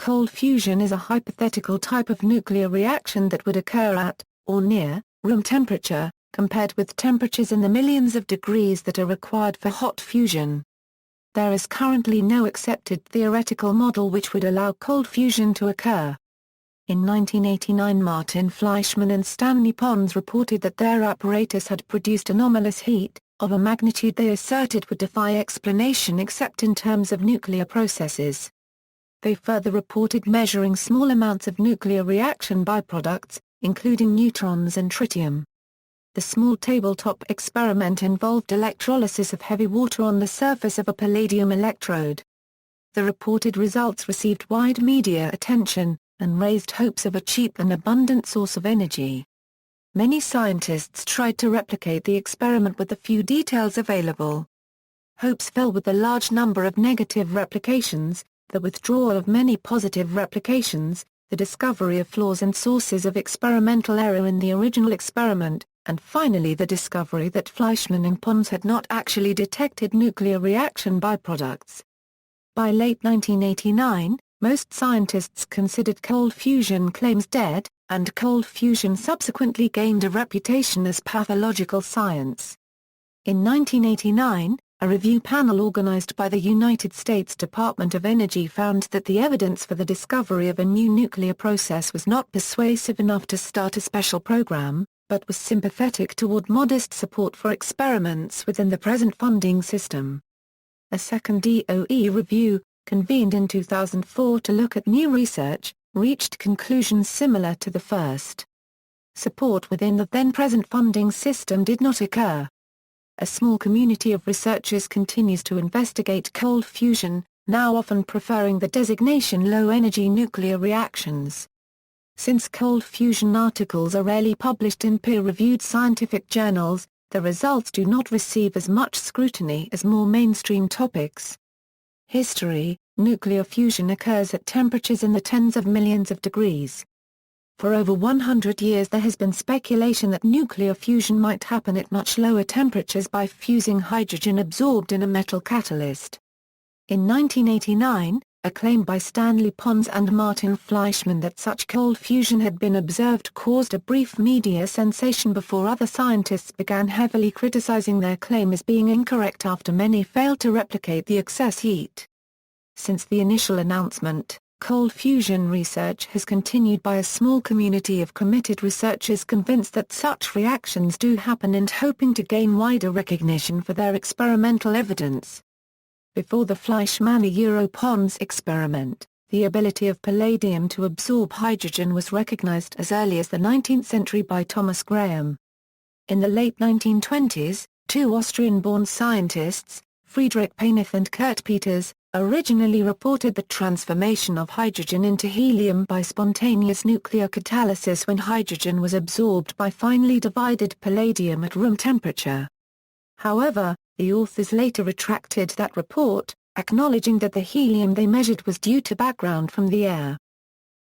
cold fusion is a hypothetical type of nuclear reaction that would occur at, or near, room temperature, compared with temperatures in the millions of degrees that are required for hot fusion. There is currently no accepted theoretical model which would allow cold fusion to occur. In 1989, Martin Fleischmann and Stanley Pons reported that their apparatus had produced anomalous heat, of a magnitude they asserted would defy explanation except in terms of nuclear processes. They further reported measuring small amounts of nuclear reaction byproducts, including neutrons and tritium. The small tabletop experiment involved electrolysis of heavy water on the surface of a palladium electrode. The reported results received wide media attention, and raised hopes of a cheap and abundant source of energy. Many scientists tried to replicate the experiment with the few details available. Hopes fell with the large number of negative replications, the withdrawal of many positive replications, the discovery of flaws and sources of experimental error in the original experiment, and finally the discovery that Fleischmann and Pons had not actually detected nuclear reaction byproducts. By late 1989, most scientists considered cold fusion claims dead, and cold fusion subsequently gained a reputation as pathological science. In 1989, a review panel organized by the United States Department of Energy found that the evidence for the discovery of a new nuclear process was not persuasive enough to start a special program, but was sympathetic toward modest support for experiments within the present funding system. A second DOE review, convened in 2004 to look at new research, reached conclusions similar to the first. Support within the then-present funding system did not occur. A small community of researchers continues to investigate cold fusion, now often preferring the designation low-energy nuclear reactions. Since cold fusion articles are rarely published in peer-reviewed scientific journals, the results do not receive as much scrutiny as more mainstream topics. History: nuclear fusion occurs at temperatures in the tens of millions of degrees. For over 100 years there has been speculation that nuclear fusion might happen at much lower temperatures by fusing hydrogen absorbed in a metal catalyst. In 1989, a claim by Stanley Pons and Martin Fleischmann that such cold fusion had been observed caused a brief media sensation before other scientists began heavily criticizing their claim as being incorrect after many failed to replicate the excess heat. Since the initial announcement, cold fusion research has continued by a small community of committed researchers convinced that such reactions do happen and hoping to gain wider recognition for their experimental evidence. Before the Fleischmann-Pons experiment, the ability of palladium to absorb hydrogen was recognized as early as the 19th century by Thomas Graham. In the late 1920s, two Austrian-born scientists, Friedrich Painith and Kurt Peters, originally reported the transformation of hydrogen into helium by spontaneous nuclear catalysis when hydrogen was absorbed by finely divided palladium at room temperature. However, the authors later retracted that report, acknowledging that the helium they measured was due to background from the air.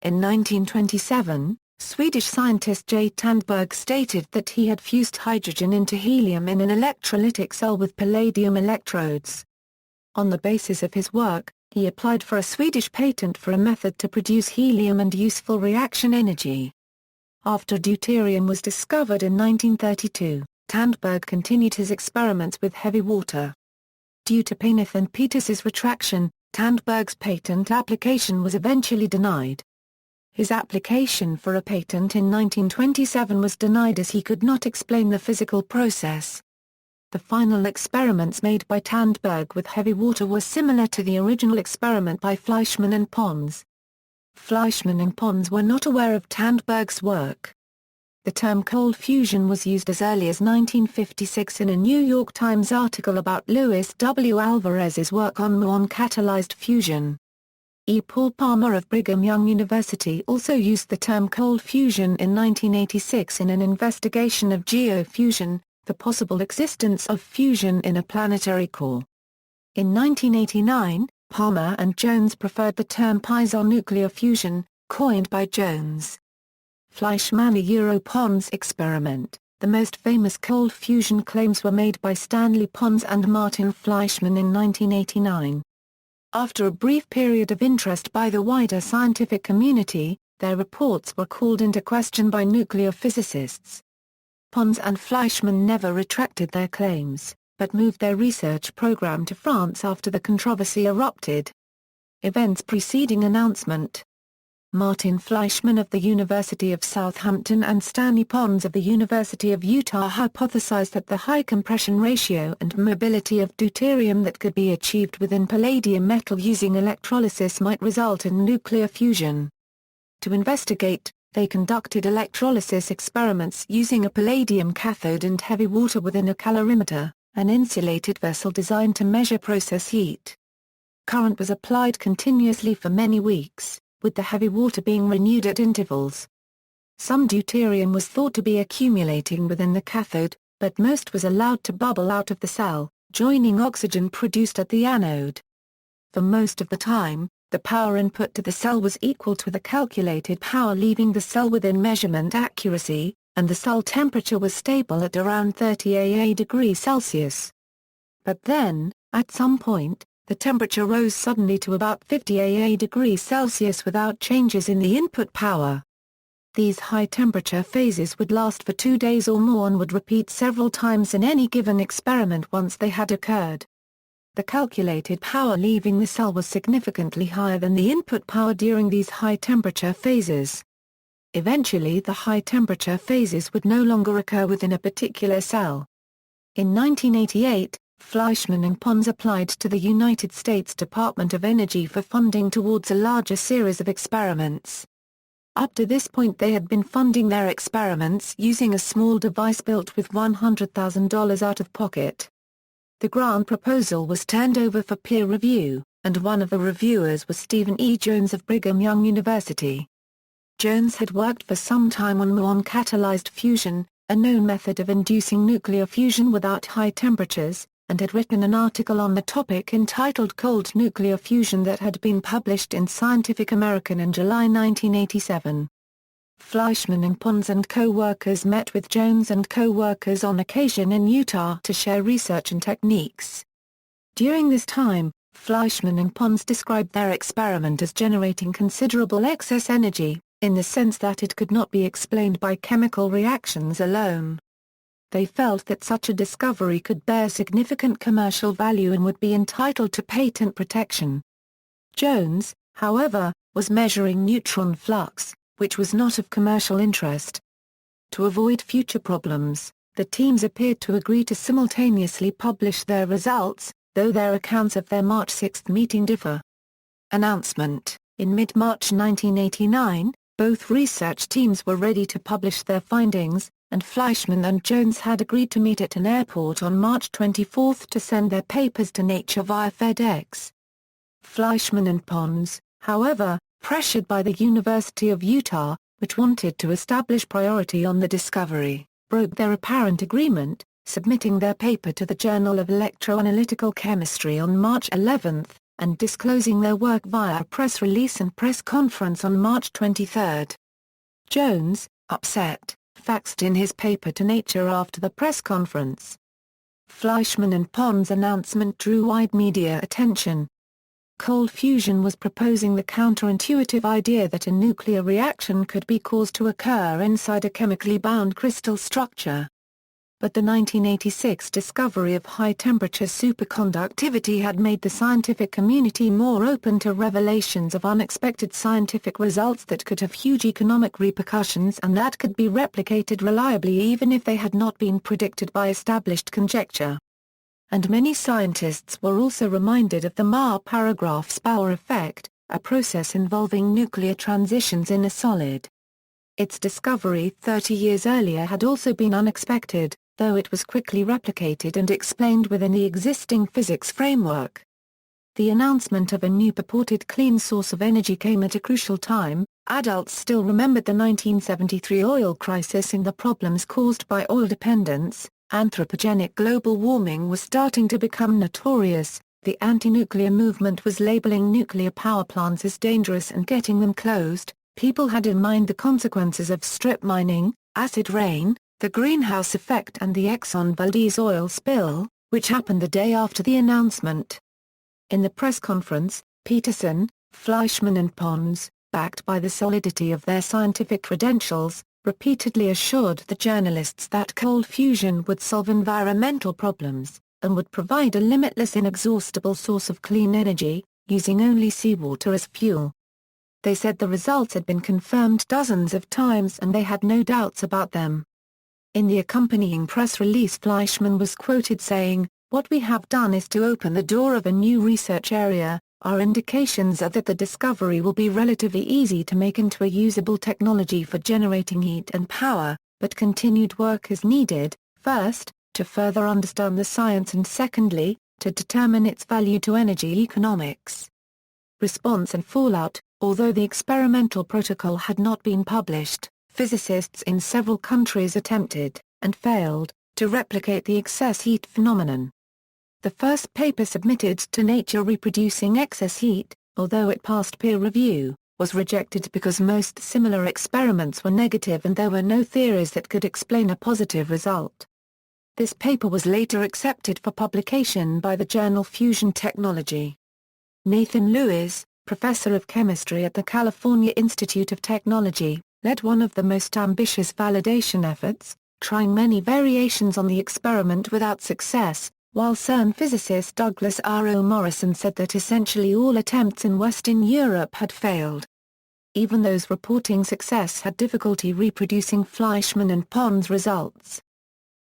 In 1927, Swedish scientist J. Tandberg stated that he had fused hydrogen into helium in an electrolytic cell with palladium electrodes. On the basis of his work, he applied for a Swedish patent for a method to produce helium and useful reaction energy. After deuterium was discovered in 1932, Tandberg continued his experiments with heavy water. Due to Painith and Peters's retraction, Tandberg's patent application was eventually denied. His application for a patent in 1927 was denied as he could not explain the physical process. The final experiments made by Tandberg with heavy water were similar to the original experiment by Fleischmann and Pons. Fleischmann and Pons were not aware of Tandberg's work. The term cold fusion was used as early as 1956 in a New York Times article about Louis W. Alvarez's work on muon-catalyzed fusion. E. Paul Palmer of Brigham Young University also used the term cold fusion in 1986 in an investigation of geofusion, the possible existence of fusion in a planetary core. In 1989, Palmer and Jones preferred the term piezonuclear fusion, coined by Jones. Fleischmann-Pons experiment. The most famous cold fusion claims were made by Stanley Pons and Martin Fleischmann in 1989. After a brief period of interest by the wider scientific community, their reports were called into question by nuclear physicists. Pons and Fleischmann never retracted their claims, but moved their research program to France after the controversy erupted. Events preceding announcement. Martin Fleischmann of the University of Southampton and Stanley Pons of the University of Utah hypothesized that the high compression ratio and mobility of deuterium that could be achieved within palladium metal using electrolysis might result in nuclear fusion. To investigate, they conducted electrolysis experiments using a palladium cathode and heavy water within a calorimeter, an insulated vessel designed to measure process heat. Current was applied continuously for many weeks, with the heavy water being renewed at intervals. Some deuterium was thought to be accumulating within the cathode, but most was allowed to bubble out of the cell, joining oxygen produced at the anode. For most of the time, the power input to the cell was equal to the calculated power leaving the cell within measurement accuracy, and the cell temperature was stable at around 30 degrees Celsius. But then, at some point, the temperature rose suddenly to about 50 degrees Celsius without changes in the input power. These high-temperature phases would last for 2 days or more and would repeat several times in any given experiment once they had occurred. The calculated power leaving the cell was significantly higher than the input power during these high-temperature phases. Eventually the high-temperature phases would no longer occur within a particular cell. In 1988, Fleischmann and Pons applied to the United States Department of Energy for funding towards a larger series of experiments. Up to this point they had been funding their experiments using a small device built with $100,000 out of pocket. The grant proposal was turned over for peer review, and one of the reviewers was Stephen E. Jones of Brigham Young University. Jones had worked for some time on muon-catalyzed fusion, a known method of inducing nuclear fusion without high temperatures, and had written an article on the topic entitled Cold Nuclear Fusion that had been published in Scientific American in July 1987. Fleischmann and Pons and co-workers met with Jones and co-workers on occasion in Utah to share research and techniques. During this time, Fleischmann and Pons described their experiment as generating considerable excess energy, in the sense that it could not be explained by chemical reactions alone. They felt that such a discovery could bear significant commercial value and would be entitled to patent protection. Jones, however, was measuring neutron flux, which was not of commercial interest. To avoid future problems, the teams appeared to agree to simultaneously publish their results, though their accounts of their March 6 meeting differ. Announcement. In mid-March 1989, both research teams were ready to publish their findings, and Fleischmann and Jones had agreed to meet at an airport on March 24 to send their papers to Nature via FedEx. Fleischmann and Pons, however, pressured by the University of Utah, which wanted to establish priority on the discovery, broke their apparent agreement, submitting their paper to the Journal of Electroanalytical Chemistry on March 11, and disclosing their work via a press release and press conference on March 23. Jones, upset, faxed in his paper to Nature after the press conference. Fleischmann and Pons' announcement drew wide media attention. Cold fusion was proposing the counterintuitive idea that a nuclear reaction could be caused to occur inside a chemically bound crystal structure. But the 1986 discovery of high-temperature superconductivity had made the scientific community more open to revelations of unexpected scientific results that could have huge economic repercussions and that could be replicated reliably even if they had not been predicted by established conjecture. And many scientists were also reminded of the Marr-Paragraph-Spauer effect, a process involving nuclear transitions in a solid. Its discovery 30 years earlier had also been unexpected, though it was quickly replicated and explained within the existing physics framework. The announcement of a new purported clean source of energy came at a crucial time. Adults still remembered the 1973 oil crisis and the problems caused by oil dependence. Anthropogenic global warming was starting to become notorious. The anti-nuclear movement was labeling nuclear power plants as dangerous and getting them closed. People had in mind the consequences of strip mining, acid rain, the greenhouse effect and the Exxon Valdez oil spill, which happened the day after the announcement. In the press conference, Peterson, Fleischmann and Pons, backed by the solidity of their scientific credentials, repeatedly assured the journalists that cold fusion would solve environmental problems, and would provide a limitless inexhaustible source of clean energy, using only seawater as fuel. They said the results had been confirmed dozens of times and they had no doubts about them. In the accompanying press release, Fleischmann was quoted saying, "What we have done is to open the door of a new research area. Our indications are that the discovery will be relatively easy to make into a usable technology for generating heat and power, but continued work is needed, first, to further understand the science and secondly, to determine its value to energy economics." Response and fallout. Although the experimental protocol had not been published, physicists in several countries attempted, and failed, to replicate the excess heat phenomenon. The first paper submitted to Nature reproducing excess heat, although it passed peer review, was rejected because most similar experiments were negative and there were no theories that could explain a positive result. This paper was later accepted for publication by the journal Fusion Technology. Nathan Lewis, professor of chemistry at the California Institute of Technology, led one of the most ambitious validation efforts, trying many variations on the experiment without success, while CERN physicist Douglas R. O. Morrison said that essentially all attempts in Western Europe had failed. Even those reporting success had difficulty reproducing Fleischmann and Pons results.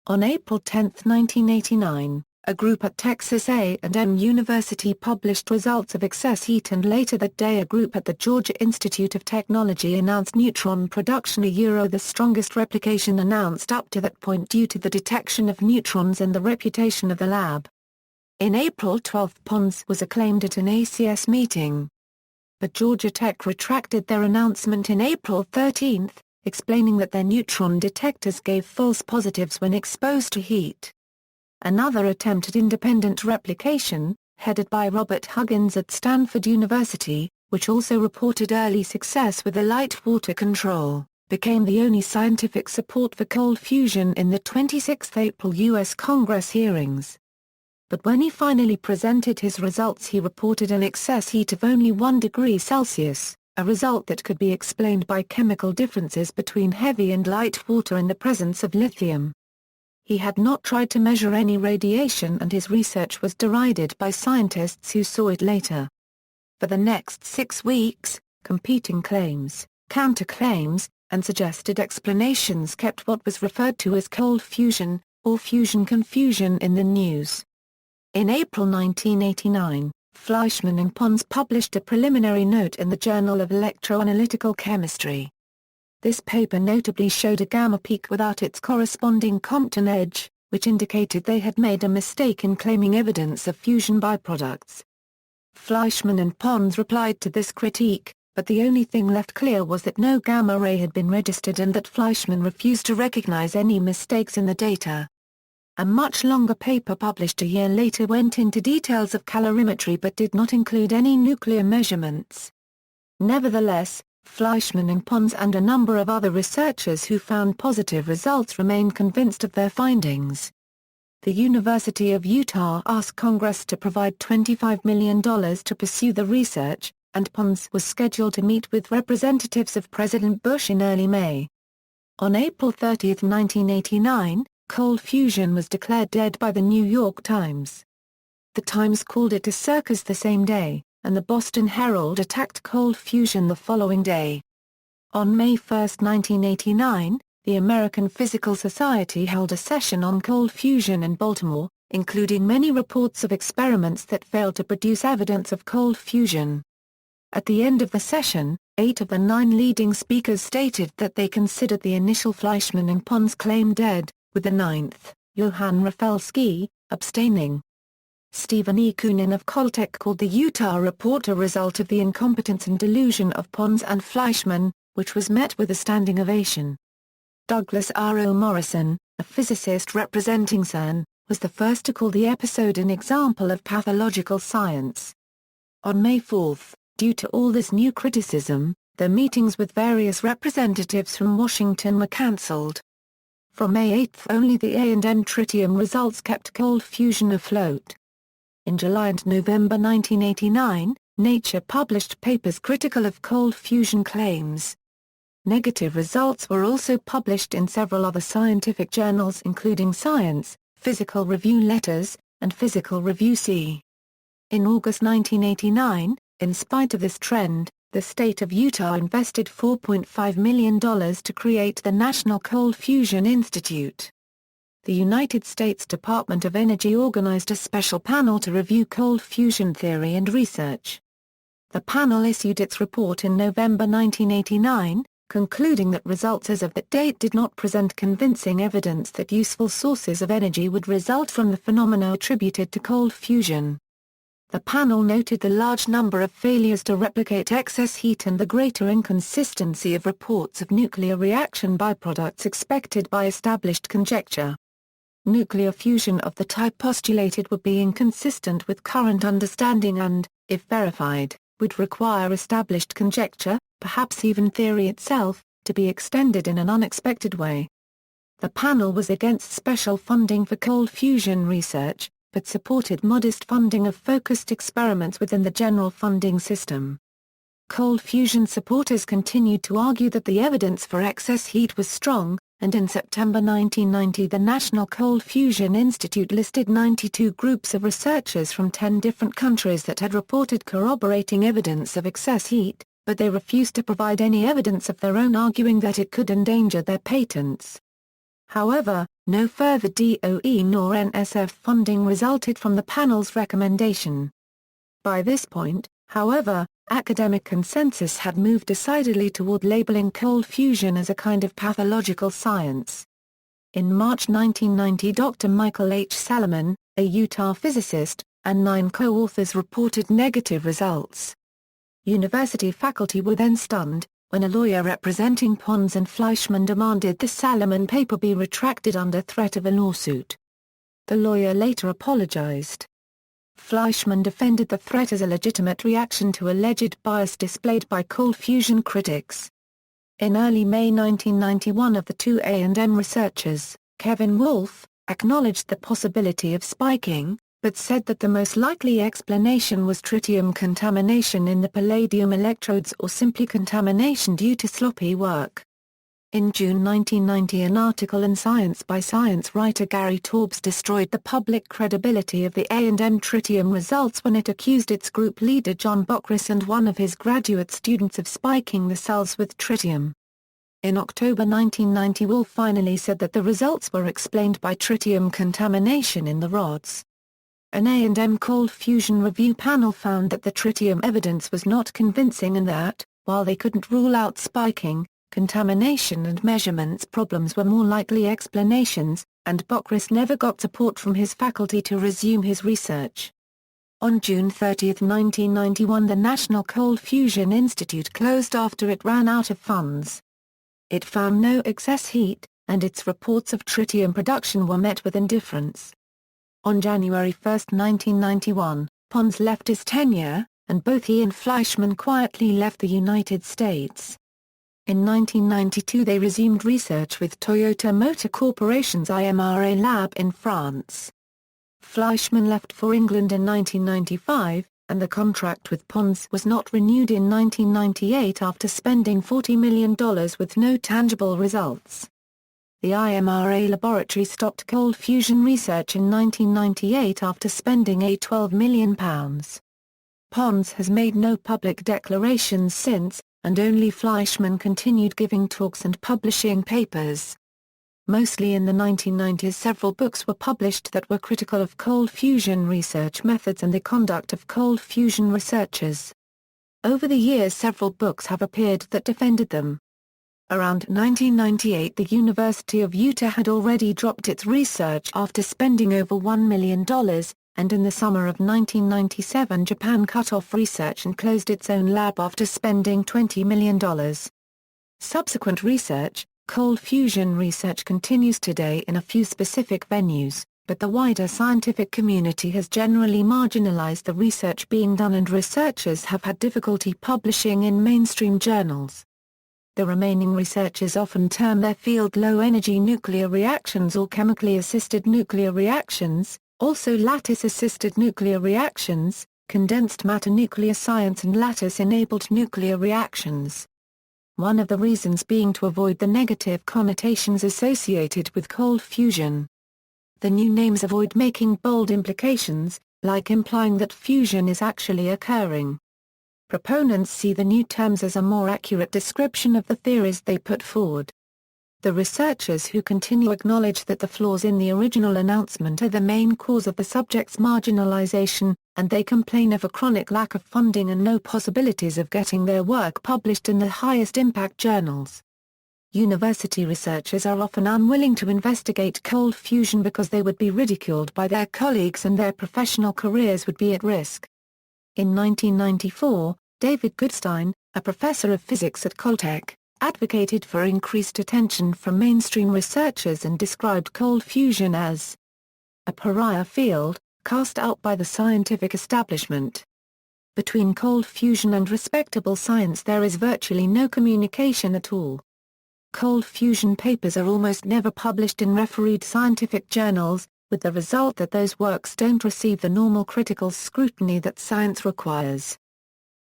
On April 10, 1989, a group at Texas A&M University published results of excess heat, and later that day a group at the Georgia Institute of Technology announced neutron production, the strongest replication announced up to that point due to the detection of neutrons and the reputation of the lab. In April 12, Pons was acclaimed at an ACS meeting. But Georgia Tech retracted their announcement in April 13, explaining that their neutron detectors gave false positives when exposed to heat. Another attempt at independent replication, headed by Robert Huggins at Stanford University, which also reported early success with the light water control, became the only scientific support for cold fusion in the 26 April U.S. Congress hearings. But when he finally presented his results, he reported an excess heat of only 1 degree Celsius, a result that could be explained by chemical differences between heavy and light water in the presence of lithium. He had not tried to measure any radiation and his research was derided by scientists who saw it later. For the next 6 weeks, competing claims, counterclaims, and suggested explanations kept what was referred to as cold fusion, or fusion confusion in the news. In April 1989, Fleischmann and Pons published a preliminary note in the Journal of Electroanalytical Chemistry. This paper notably showed a gamma peak without its corresponding Compton edge, which indicated they had made a mistake in claiming evidence of fusion byproducts. Fleischmann and Pons replied to this critique, but the only thing left clear was that no gamma ray had been registered and that Fleischmann refused to recognize any mistakes in the data. A much longer paper published a year later went into details of calorimetry but did not include any nuclear measurements. Nevertheless, Fleischmann and Pons and a number of other researchers who found positive results remained convinced of their findings. The University of Utah asked Congress to provide $25 million to pursue the research, and Pons was scheduled to meet with representatives of President Bush in early May. On April 30, 1989, cold fusion was declared dead by the New York Times. The Times called it a circus the same day, and the Boston Herald attacked cold fusion the following day. On May 1, 1989, the American Physical Society held a session on cold fusion in Baltimore, including many reports of experiments that failed to produce evidence of cold fusion. At the end of the session, 8 of the 9 leading speakers stated that they considered the initial Fleischmann and Pons claim dead, with the 9th, Johann Rafalski, abstaining. Stephen E. Koonin of Caltech called the Utah report a result of the incompetence and delusion of Pons and Fleischmann, which was met with a standing ovation. Douglas R. O. Morrison, a physicist representing CERN, was the first to call the episode an example of pathological science. On May 4, due to all this new criticism, the meetings with various representatives from Washington were cancelled. From May 8 only the A&M tritium results kept cold fusion afloat. In July and November 1989, Nature published papers critical of cold fusion claims. Negative results were also published in several other scientific journals including Science, Physical Review Letters, and Physical Review C. In August 1989, in spite of this trend, the state of Utah invested $4.5 million to create the National Cold Fusion Institute. The United States Department of Energy organized a special panel to review cold fusion theory and research. The panel issued its report in November 1989, concluding that results as of that date did not present convincing evidence that useful sources of energy would result from the phenomena attributed to cold fusion. The panel noted the large number of failures to replicate excess heat and the greater inconsistency of reports of nuclear reaction byproducts expected by established conjecture. Nuclear fusion of the type postulated would be inconsistent with current understanding and, if verified, would require established conjecture, perhaps even theory itself, to be extended in an unexpected way. The panel was against special funding for cold fusion research, but supported modest funding of focused experiments within the general funding system. Cold fusion supporters continued to argue that the evidence for excess heat was strong, and in September 1990 the National Cold Fusion Institute listed 92 groups of researchers from 10 different countries that had reported corroborating evidence of excess heat, but they refused to provide any evidence of their own, arguing that it could endanger their patents. However, no further DOE nor NSF funding resulted from the panel's recommendation. By this point, however, academic consensus had moved decidedly toward labeling cold fusion as a kind of pathological science. In March 1990, Dr. Michael H. Salomon, a Utah physicist, and 9 co-authors reported negative results. University faculty were then stunned, when a lawyer representing Pons and Fleischmann demanded the Salomon paper be retracted under threat of a lawsuit. The lawyer later apologized. Fleischmann defended the threat as a legitimate reaction to alleged bias displayed by cold fusion critics. In early May 1991, of the two A&M researchers, Kevin Wolf, acknowledged the possibility of spiking, but said that the most likely explanation was tritium contamination in the palladium electrodes or simply contamination due to sloppy work. In June 1990, an article in Science by Science writer Gary Taubes destroyed the public credibility of the A&M tritium results when it accused its group leader John Bockris and one of his graduate students of spiking the cells with tritium. In October 1990, Wolf finally said that the results were explained by tritium contamination in the rods. An A&M cold fusion review panel found that the tritium evidence was not convincing and that, while they couldn't rule out spiking, contamination and measurements problems were more likely explanations, and Bockris never got support from his faculty to resume his research. On June 30, 1991, the National Cold Fusion Institute closed after it ran out of funds. It found no excess heat, and its reports of tritium production were met with indifference. On January 1, 1991, Pons left his tenure, and both he and Fleischmann quietly left the United States. In 1992 they resumed research with Toyota Motor Corporation's IMRA lab in France. Fleischmann left for England in 1995, and the contract with Pons was not renewed in 1998 after spending $40 million with no tangible results. The IMRA laboratory stopped cold fusion research in 1998 after spending £12 million. Pons has made no public declarations since, and only Fleischmann continued giving talks and publishing papers. Mostly in the 1990s, several books were published that were critical of cold fusion research methods and the conduct of cold fusion researchers. Over the years, several books have appeared that defended them. Around 1998, the University of Utah had already dropped its research after spending over $1 million, and in the summer of 1997 Japan cut off research and closed its own lab after spending $20 million. Subsequent research, cold fusion research, continues today in a few specific venues, but the wider scientific community has generally marginalized the research being done and researchers have had difficulty publishing in mainstream journals. The remaining researchers often term their field low-energy nuclear reactions or chemically assisted nuclear reactions, Also lattice-assisted nuclear reactions, condensed matter nuclear science and lattice-enabled nuclear reactions. One of the reasons being to avoid the negative connotations associated with cold fusion. The new names avoid making bold implications, like implying that fusion is actually occurring. Proponents see the new terms as a more accurate description of the theories they put forward. The researchers who continue acknowledge that the flaws in the original announcement are the main cause of the subject's marginalization, and they complain of a chronic lack of funding and no possibilities of getting their work published in the highest impact journals. University researchers are often unwilling to investigate cold fusion because they would be ridiculed by their colleagues and their professional careers would be at risk. In 1994, David Goodstein, a professor of physics at Caltech, advocated for increased attention from mainstream researchers and described cold fusion as a pariah field, cast out by the scientific establishment. Between cold fusion and respectable science there is virtually no communication at all. Cold fusion papers are almost never published in refereed scientific journals, with the result that those works don't receive the normal critical scrutiny that science requires.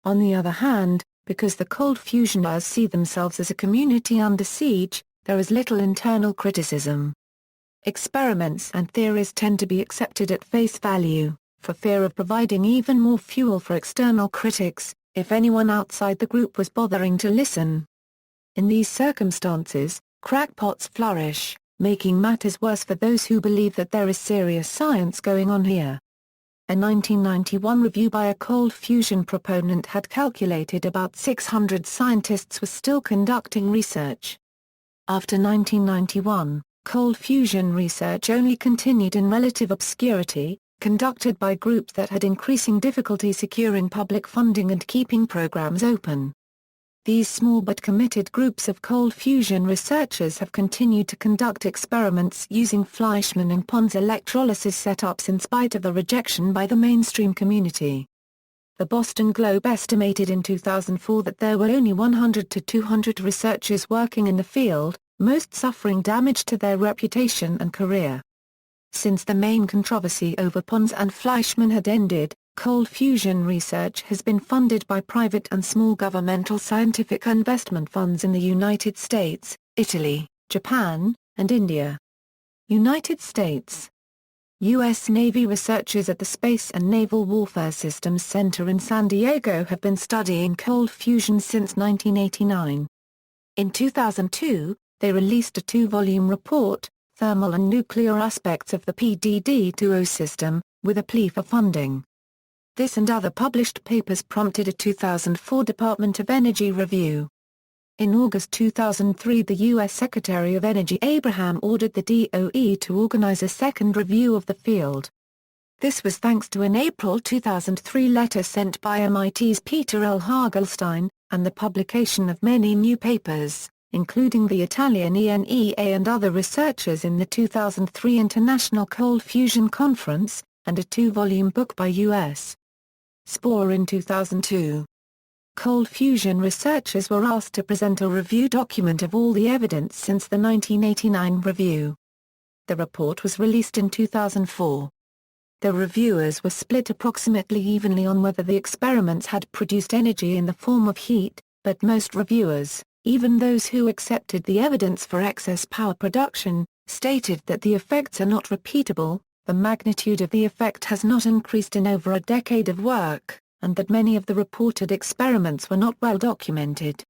On the other hand, because the cold fusioners see themselves as a community under siege, there is little internal criticism. Experiments and theories tend to be accepted at face value, for fear of providing even more fuel for external critics, if anyone outside the group was bothering to listen. In these circumstances, crackpots flourish, making matters worse for those who believe that there is serious science going on here. A 1991 review by a cold fusion proponent had calculated about 600 scientists were still conducting research. After 1991, cold fusion research only continued in relative obscurity, conducted by groups that had increasing difficulty securing public funding and keeping programs open. These small but committed groups of cold fusion researchers have continued to conduct experiments using Fleischmann and Pons electrolysis setups in spite of the rejection by the mainstream community. The Boston Globe estimated in 2004 that there were only 100 to 200 researchers working in the field, most suffering damage to their reputation and career. Since the main controversy over Pons and Fleischmann had ended, cold fusion research has been funded by private and small governmental scientific investment funds in the United States, Italy, Japan, and India. United States. U.S. Navy researchers at the Space and Naval Warfare Systems Center in San Diego have been studying cold fusion since 1989. In 2002, they released a 2-volume report, Thermal and Nuclear Aspects of the PDD-2O System, with a plea for funding. This and other published papers prompted a 2004 Department of Energy review. In August 2003 the U.S. Secretary of Energy Abraham ordered the DOE to organize a second review of the field. This was thanks to an April 2003 letter sent by MIT's Peter L. Hagelstein, and the publication of many new papers, including the Italian ENEA and other researchers in the 2003 International Cold Fusion Conference, and a 2-volume book by U.S. Spohr in 2002. Cold fusion researchers were asked to present a review document of all the evidence since the 1989 review. The report was released in 2004. The reviewers were split approximately evenly on whether the experiments had produced energy in the form of heat, but most reviewers, even those who accepted the evidence for excess power production, stated that the effects are not repeatable. The magnitude of the effect has not increased in over a decade of work, and that many of the reported experiments were not well documented.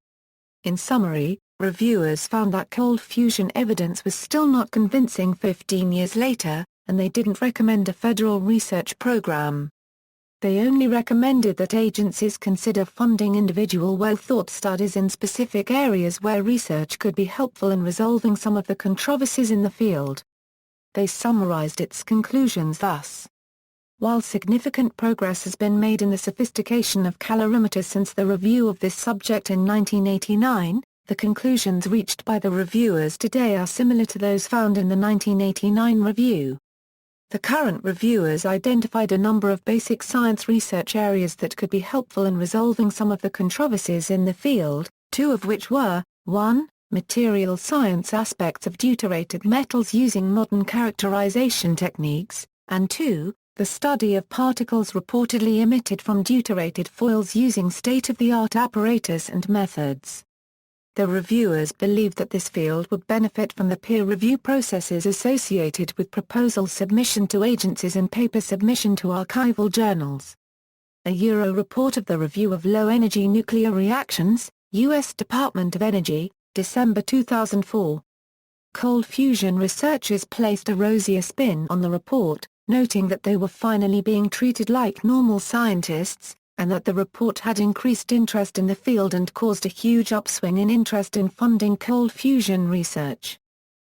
In summary, reviewers found that cold fusion evidence was still not convincing 15 years later, and they didn't recommend a federal research program. They only recommended that agencies consider funding individual well-thought studies in specific areas where research could be helpful in resolving some of the controversies in the field. They summarized its conclusions thus. While significant progress has been made in the sophistication of calorimeters since the review of this subject in 1989, the conclusions reached by the reviewers today are similar to those found in the 1989 review. The current reviewers identified a number of basic science research areas that could be helpful in resolving some of the controversies in the field, 2 of which were, 1. Material science aspects of deuterated metals using modern characterization techniques, and 2, the study of particles reportedly emitted from deuterated foils using state-of-the-art apparatus and methods. The reviewers believed that this field would benefit from the peer review processes associated with proposal submission to agencies and paper submission to archival journals. A Euro report of the Review of Low-Energy Nuclear Reactions, U.S. Department of Energy, December 2004. Cold fusion researchers placed a rosier spin on the report, noting that they were finally being treated like normal scientists, and that the report had increased interest in the field and caused a huge upswing in interest in funding cold fusion research.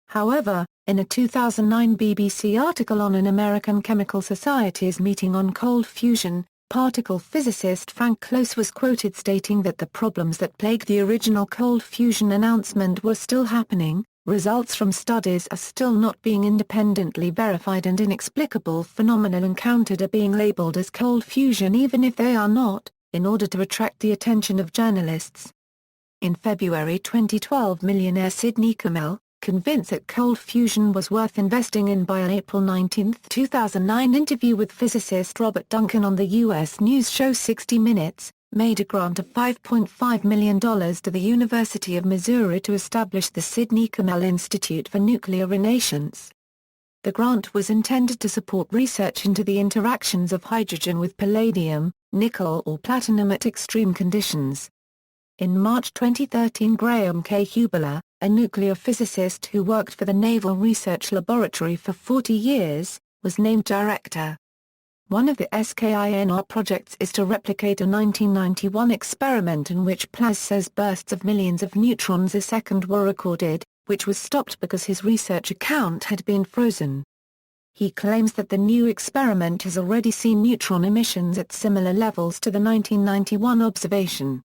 However, in a 2009 BBC article on an American Chemical Society's meeting on cold fusion, particle physicist Frank Close was quoted stating that the problems that plagued the original cold fusion announcement were still happening, results from studies are still not being independently verified, and inexplicable phenomena encountered are being labeled as cold fusion even if they are not, in order to attract the attention of journalists. In February 2012, millionaire Sidney Kimmel, convinced that cold fusion was worth investing in by an April 19, 2009 interview with physicist Robert Duncan on the U.S. news show 60 Minutes, made a grant of $5.5 million to the University of Missouri to establish the Sidney Kimmel Institute for Nuclear Renaissance. The grant was intended to support research into the interactions of hydrogen with palladium, nickel or platinum at extreme conditions. In March 2013, Graham K. Hubeler, a nuclear physicist who worked for the Naval Research Laboratory for 40 years, was named director. One of the SKINR projects is to replicate a 1991 experiment in which Plaz says bursts of millions of neutrons a second were recorded, which was stopped because his research account had been frozen. He claims that the new experiment has already seen neutron emissions at similar levels to the 1991 observation.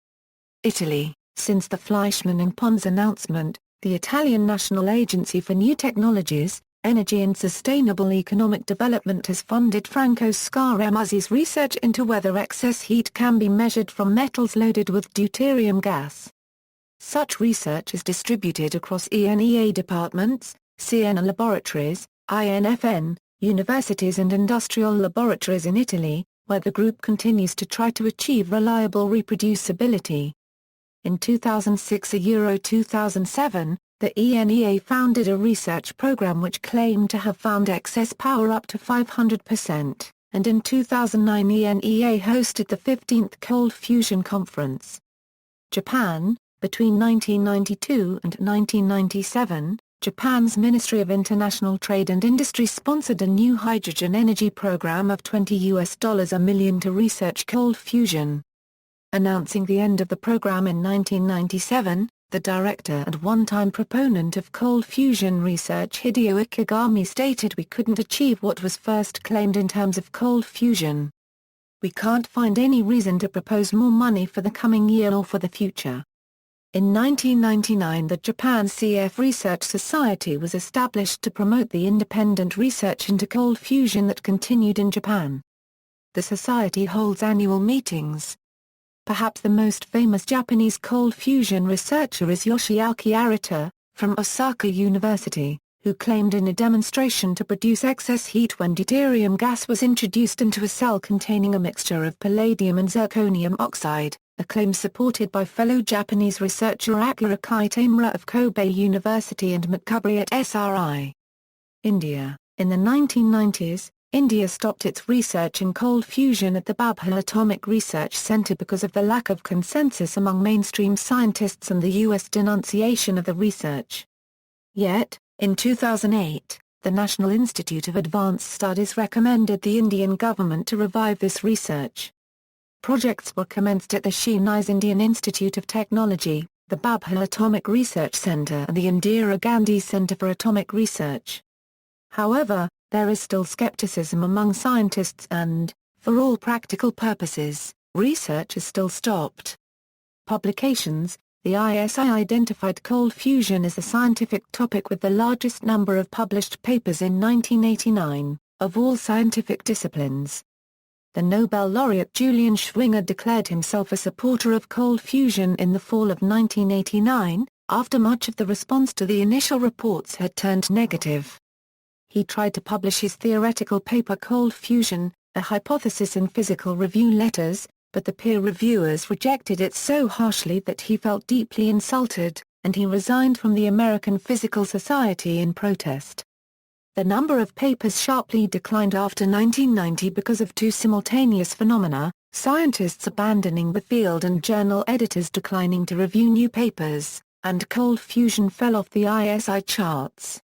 Italy. Since the Fleischmann and Pons announcement, the Italian National Agency for New Technologies, Energy and Sustainable Economic Development has funded Franco Scaramuzzi's research into whether excess heat can be measured from metals loaded with deuterium gas. Such research is distributed across ENEA departments, Siena laboratories, INFN, universities and industrial laboratories in Italy, where the group continues to try to achieve reliable reproducibility. In 2006–2007, the ENEA founded a research program which claimed to have found excess power up to 500%, and in 2009 ENEA hosted the 15th Cold Fusion Conference. Japan. Between 1992 and 1997, Japan's Ministry of International Trade and Industry sponsored a new hydrogen energy program of $20 million to research cold fusion. Announcing the end of the program in 1997, the director and one-time proponent of cold fusion research Hideo Ikegami stated, "We couldn't achieve what was first claimed in terms of cold fusion. We can't find any reason to propose more money for the coming year or for the future." In 1999, the Japan CF Research Society was established to promote the independent research into cold fusion that continued in Japan. The society holds annual meetings. Perhaps the most famous Japanese cold fusion researcher is Yoshiaki Areata, from Osaka University, who claimed in a demonstration to produce excess heat when deuterium gas was introduced into a cell containing a mixture of palladium and zirconium oxide, a claim supported by fellow Japanese researcher Akira Kitamura of Kobe University and Makubri at SRI. India. In the 1990s, India stopped its research in cold fusion at the Babhar Atomic Research Centre because of the lack of consensus among mainstream scientists and the U.S. denunciation of the research. Yet, in 2008, the National Institute of Advanced Studies recommended the Indian government to revive this research. Projects were commenced at the Chennai's Indian Institute of Technology, the Babhar Atomic Research Centre and the Indira Gandhi Centre for Atomic Research. However, there is still skepticism among scientists and, for all practical purposes, research is still stopped. Publications. The ISI identified cold fusion as the scientific topic with the largest number of published papers in 1989, of all scientific disciplines. The Nobel laureate Julian Schwinger declared himself a supporter of cold fusion in the fall of 1989, after much of the response to the initial reports had turned negative. he tried to publish his theoretical paper Cold Fusion, a hypothesis in Physical Review Letters, but the peer reviewers rejected it so harshly that he felt deeply insulted, and he resigned from the American Physical Society in protest. The number of papers sharply declined after 1990 because of two simultaneous phenomena: scientists abandoning the field and journal editors declining to review new papers, and cold fusion fell off the ISI charts.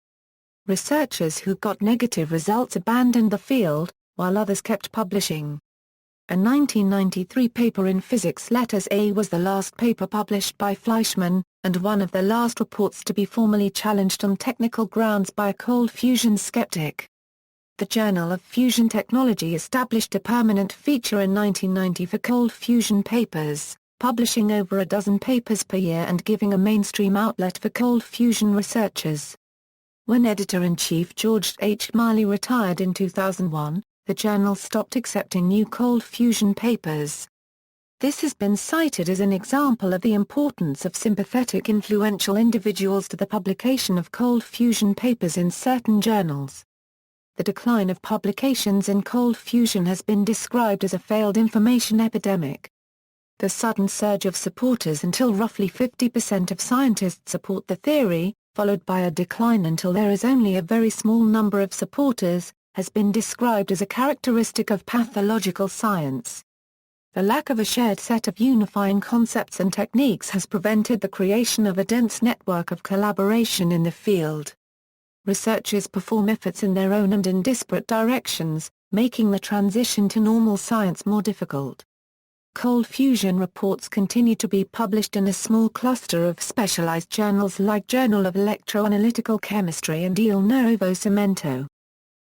Researchers who got negative results abandoned the field, while others kept publishing. A 1993 paper in Physics Letters A was the last paper published by Fleischmann, and one of the last reports to be formally challenged on technical grounds by a cold fusion skeptic. The Journal of Fusion Technology established a permanent feature in 1990 for cold fusion papers, publishing over a dozen papers per year and giving a mainstream outlet for cold fusion researchers. When editor-in-chief George H. Miley retired in 2001, the journal stopped accepting new cold fusion papers. This has been cited as an example of the importance of sympathetic influential individuals to the publication of cold fusion papers in certain journals. The decline of publications in cold fusion has been described as a failed information epidemic. The sudden surge of supporters until roughly 50% of scientists support the theory, followed by a decline until there is only a very small number of supporters, has been described as a characteristic of pathological science. The lack of a shared set of unifying concepts and techniques has prevented the creation of a dense network of collaboration in the field. Researchers perform efforts in their own and in disparate directions, making the transition to normal science more difficult. Cold fusion reports continue to be published in a small cluster of specialized journals like Journal of Electroanalytical Chemistry and Il Nuovo Cemento.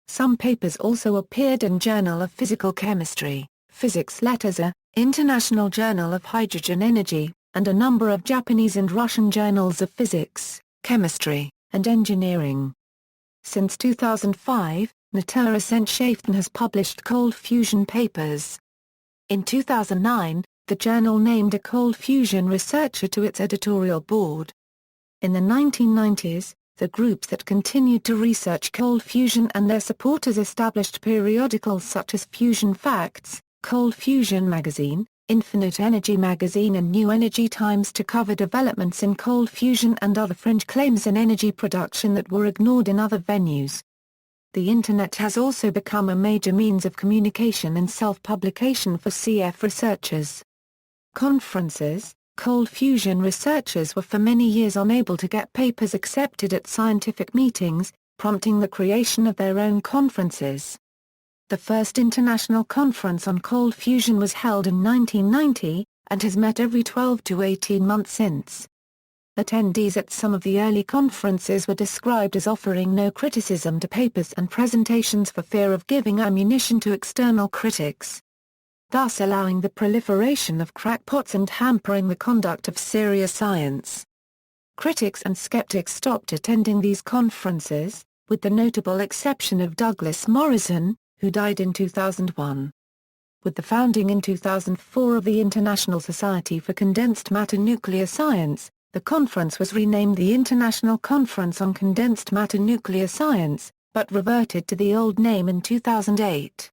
Some papers also appeared in Journal of Physical Chemistry, Physics Letters A, International Journal of Hydrogen Energy, and a number of Japanese and Russian journals of physics, chemistry, and engineering. Since 2005, Naturwissenschaften has published cold fusion papers. In 2009, the journal named a cold fusion researcher to its editorial board. In the 1990s, the groups that continued to research cold fusion and their supporters established periodicals such as Fusion Facts, Cold Fusion Magazine, Infinite Energy Magazine and New Energy Times to cover developments in cold fusion and other fringe claims in energy production that were ignored in other venues. The Internet has also become a major means of communication and self-publication for CF researchers. Conferences. Cold fusion researchers were for many years unable to get papers accepted at scientific meetings, prompting the creation of their own conferences. The first international conference on cold fusion was held in 1990, and has met every 12 to 18 months since. Attendees at some of the early conferences were described as offering no criticism to papers and presentations for fear of giving ammunition to external critics, thus allowing the proliferation of crackpots and hampering the conduct of serious science. Critics and skeptics stopped attending these conferences, with the notable exception of Douglas Morrison, who died in 2001. With the founding in 2004 of the International Society for Condensed Matter Nuclear Science, the conference was renamed the International Conference on Condensed Matter Nuclear Science, but reverted to the old name in 2008.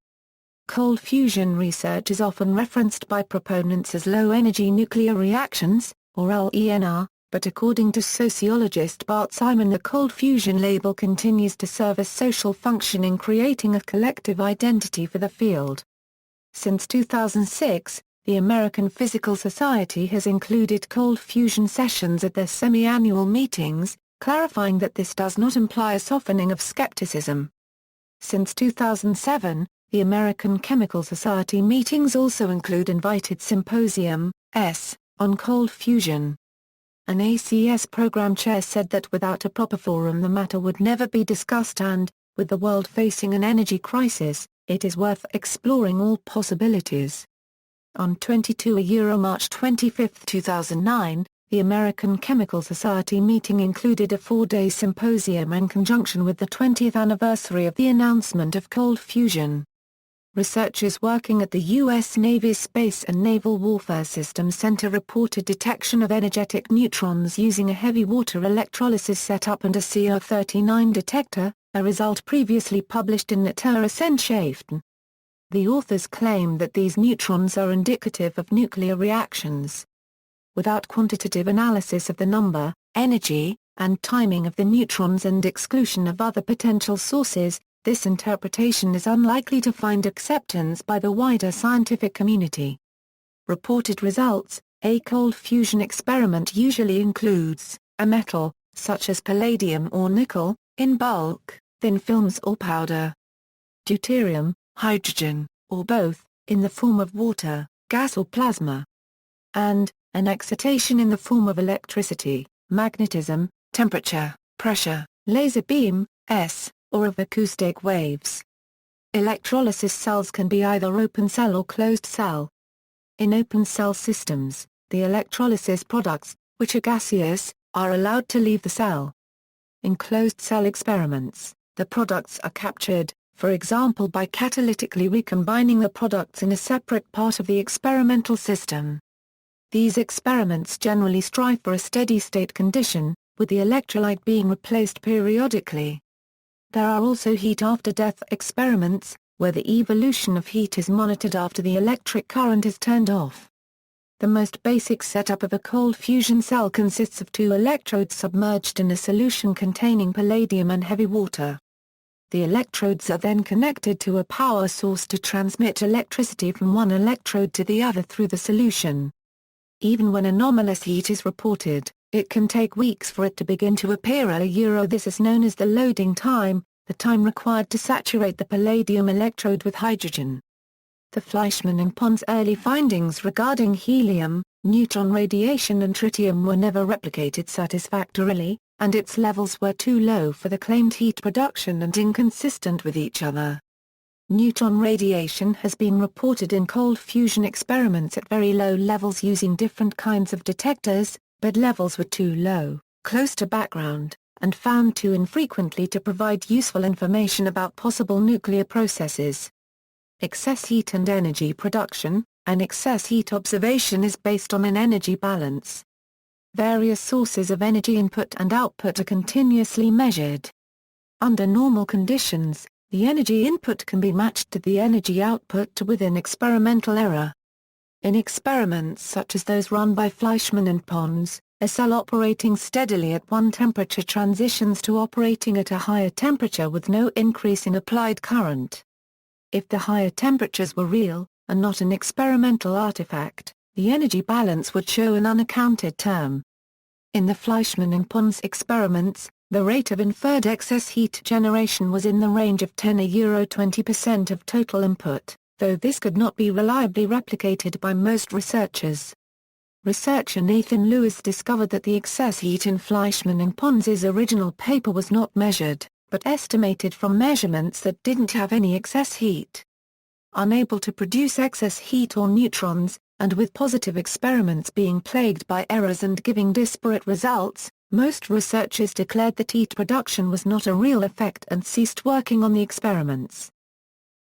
Cold fusion research is often referenced by proponents as low-energy nuclear reactions, or LENR, but according to sociologist Bart Simon, the cold fusion label continues to serve a social function in creating a collective identity for the field. Since 2006, the American Physical Society has included cold fusion sessions at their semi-annual meetings, clarifying that this does not imply a softening of skepticism. Since 2007, the American Chemical Society meetings also include invited symposium on cold fusion. An ACS program chair said that without a proper forum the matter would never be discussed and, with the world facing an energy crisis, it is worth exploring all possibilities. On March 25, 2009, the American Chemical Society meeting included a 4-day symposium in conjunction with the 20th anniversary of the announcement of cold fusion. Researchers working at the U.S. Navy's Space and Naval Warfare Systems Center reported detection of energetic neutrons using a heavy water electrolysis setup and a CO39 detector, a result previously published in Naturwissenschaften. The authors claim that these neutrons are indicative of nuclear reactions. Without quantitative analysis of the number, energy, and timing of the neutrons and exclusion of other potential sources, this interpretation is unlikely to find acceptance by the wider scientific community. Reported results: a cold fusion experiment usually includes a metal, such as palladium or nickel, in bulk, thin films or powder. Deuterium, hydrogen, or both, in the form of water, gas or plasma. And an excitation in the form of electricity, magnetism, temperature, pressure, laser beam, or of acoustic waves. Electrolysis cells can be either open cell or closed cell. In open cell systems, the electrolysis products, which are gaseous, are allowed to leave the cell. In closed cell experiments, the products are captured, for example by catalytically recombining the products in a separate part of the experimental system. These experiments generally strive for a steady-state condition, with the electrolyte being replaced periodically. There are also heat-after-death experiments, where the evolution of heat is monitored after the electric current is turned off. The most basic setup of a cold fusion cell consists of two electrodes submerged in a solution containing palladium and heavy water. The electrodes are then connected to a power source to transmit electricity from one electrode to the other through the solution. Even when anomalous heat is reported, it can take weeks for it to begin to appear. This is known as the loading time, the time required to saturate the palladium electrode with hydrogen. The Fleischmann and Pons early findings regarding helium, neutron radiation and tritium were never replicated satisfactorily, and its levels were too low for the claimed heat production and inconsistent with each other. Neutron radiation has been reported in cold fusion experiments at very low levels using different kinds of detectors, but levels were too low, close to background, and found too infrequently to provide useful information about possible nuclear processes. Excess heat and energy production: an excess heat observation is based on an energy balance. Various sources of energy input and output are continuously measured. Under normal conditions, the energy input can be matched to the energy output to within experimental error. In experiments such as those run by Fleischmann and Pons, a cell operating steadily at one temperature transitions to operating at a higher temperature with no increase in applied current. If the higher temperatures were real, and not an experimental artifact, the energy balance would show an unaccounted term. In the Fleischmann and Pons experiments, the rate of inferred excess heat generation was in the range of 10–20% of total input, though this could not be reliably replicated by most researchers. Researcher Nathan Lewis discovered that the excess heat in Fleischmann and Pons's original paper was not measured, but estimated from measurements that didn't have any excess heat. Unable to produce excess heat or neutrons, and with positive experiments being plagued by errors and giving disparate results, most researchers declared that heat production was not a real effect and ceased working on the experiments.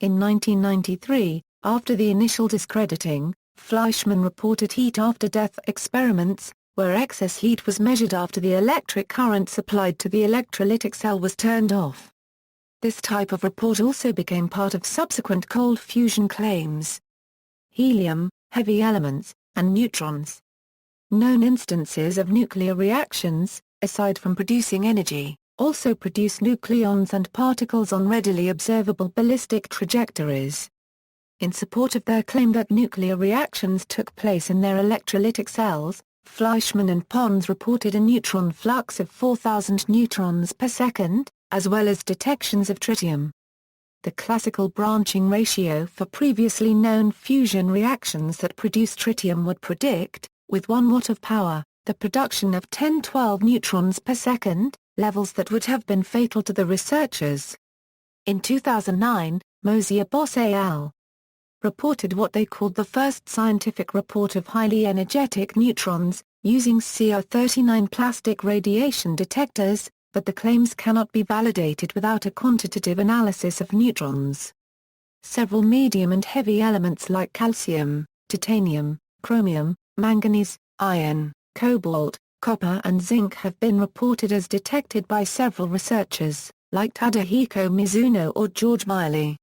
In 1993, after the initial discrediting, Fleischmann reported heat-after-death experiments, where excess heat was measured after the electric current supplied to the electrolytic cell was turned off. This type of report also became part of subsequent cold fusion claims. Helium, heavy elements, and neutrons. Known instances of nuclear reactions, aside from producing energy, also produce nucleons and particles on readily observable ballistic trajectories. In support of their claim that nuclear reactions took place in their electrolytic cells, Fleischmann and Pons reported a neutron flux of 4,000 neutrons per second, as well as detections of tritium. The classical branching ratio for previously known fusion reactions that produce tritium would predict, with 1 watt of power, the production of 10–12 neutrons per second, levels that would have been fatal to the researchers. In 2009, Mosier-Boss al. reported what they called the first scientific report of highly energetic neutrons, using CR39 plastic radiation detectors, but the claims cannot be validated without a quantitative analysis of neutrons. Several medium and heavy elements like calcium, titanium, chromium, manganese, iron, cobalt, copper and zinc have been reported as detected by several researchers. like Tadahiko Mizuno or George Miley.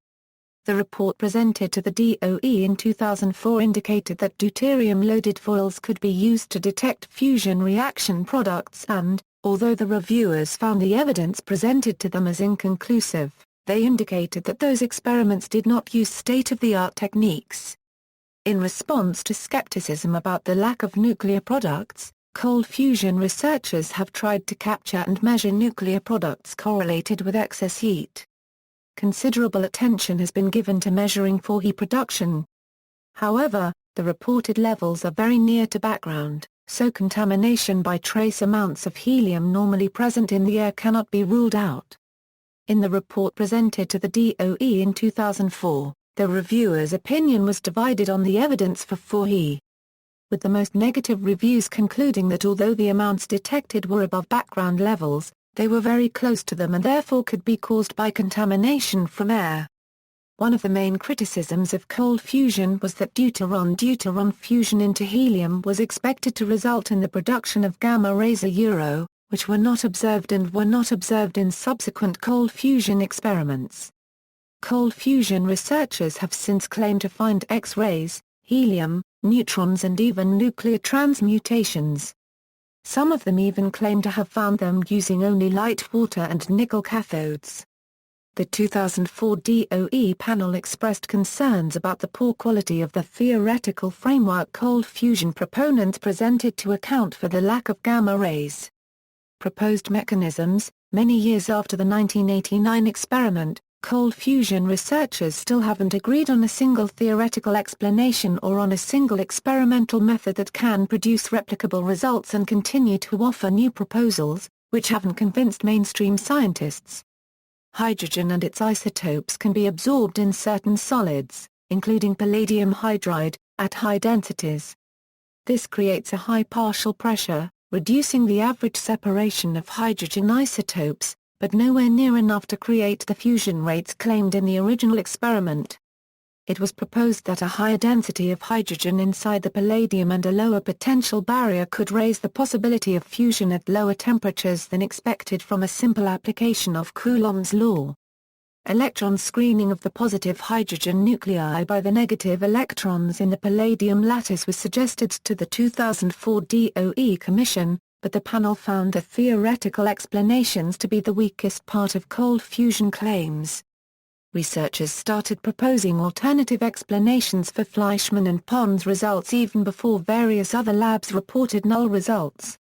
The report presented to the DOE in 2004 indicated that deuterium-loaded foils could be used to detect fusion reaction products and, although the reviewers found the evidence presented to them as inconclusive, they indicated that those experiments did not use state-of-the-art techniques. In response to skepticism about the lack of nuclear products, cold fusion researchers have tried to capture and measure nuclear products correlated with excess heat. Considerable attention has been given to measuring for heat production. However, the reported levels are very near to background, so contamination by trace amounts of helium normally present in the air cannot be ruled out. In the report presented to the DOE in 2004, the reviewer's opinion was divided on the evidence for 4He, with the most negative reviews concluding that although the amounts detected were above background levels, they were very close to them and therefore could be caused by contamination from air. One of the main criticisms of cold fusion was that deuteron-deuteron fusion into helium was expected to result in the production of gamma rays which were not observed in subsequent cold fusion experiments. Cold fusion researchers have since claimed to find X-rays, helium, neutrons and even nuclear transmutations. Some of them even claim to have found them using only light water and nickel cathodes. The 2004 DOE panel expressed concerns about the poor quality of the theoretical framework cold fusion proponents presented to account for the lack of gamma rays. Proposed mechanisms. Many years after the 1989 experiment, cold fusion researchers still haven't agreed on a single theoretical explanation or on a single experimental method that can produce replicable results and continue to offer new proposals, which haven't convinced mainstream scientists. Hydrogen and its isotopes can be absorbed in certain solids, including palladium hydride, at high densities. This creates a high partial pressure, reducing the average separation of hydrogen isotopes, but nowhere near enough to create the fusion rates claimed in the original experiment. It was proposed that a higher density of hydrogen inside the palladium and a lower potential barrier could raise the possibility of fusion at lower temperatures than expected from a simple application of Coulomb's law. Electron screening of the positive hydrogen nuclei by the negative electrons in the palladium lattice was suggested to the 2004 DOE Commission, but the panel found the theoretical explanations to be the weakest part of cold fusion claims. Researchers started proposing alternative explanations for Fleischmann and Pons results even before various other labs reported null results.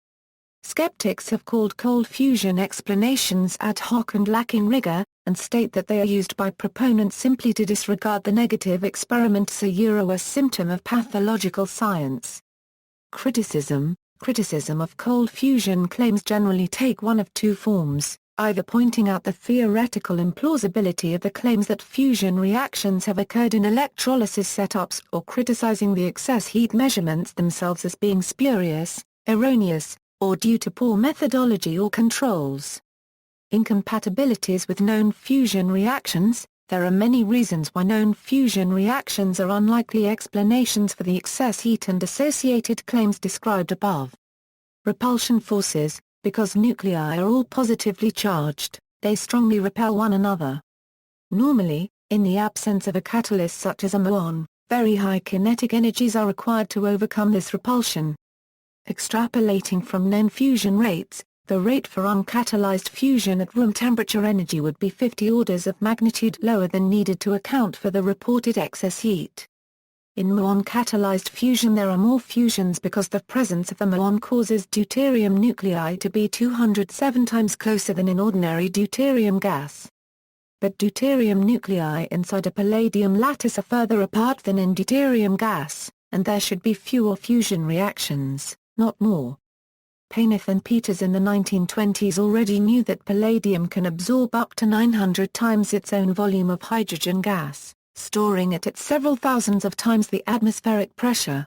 Skeptics have called cold fusion explanations ad hoc and lacking rigor, and state that they are used by proponents simply to disregard the negative experiments a symptom of pathological science. Criticism of cold fusion claims generally take one of two forms, either pointing out the theoretical implausibility of the claims that fusion reactions have occurred in electrolysis setups or criticizing the excess heat measurements themselves as being spurious, erroneous, or due to poor methodology or controls. Incompatibilities with known fusion reactions. There are many reasons why known fusion reactions are unlikely explanations for the excess heat and associated claims described above. Repulsion forces. Because nuclei are all positively charged, they strongly repel one another. Normally, in the absence of a catalyst such as a muon, very high kinetic energies are required to overcome this repulsion. Extrapolating from known fusion rates, the rate for uncatalyzed fusion at room temperature energy would be 50 orders of magnitude lower than needed to account for the reported excess heat. In muon-catalyzed fusion there are more fusions because the presence of the muon causes deuterium nuclei to be 207 times closer than in ordinary deuterium gas. But deuterium nuclei inside a palladium lattice are further apart than in deuterium gas, and there should be fewer fusion reactions, not more. Painith and Peters in the 1920s already knew that palladium can absorb up to 900 times its own volume of hydrogen gas, storing it at several thousands of times the atmospheric pressure.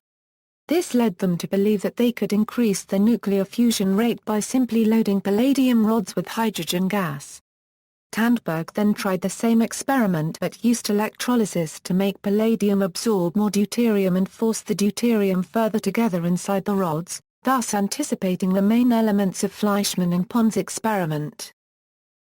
This led them to believe that they could increase the nuclear fusion rate by simply loading palladium rods with hydrogen gas. Tandberg then tried the same experiment but used electrolysis to make palladium absorb more deuterium and force the deuterium further together inside the rods, thus anticipating the main elements of Fleischmann and Pons' experiment.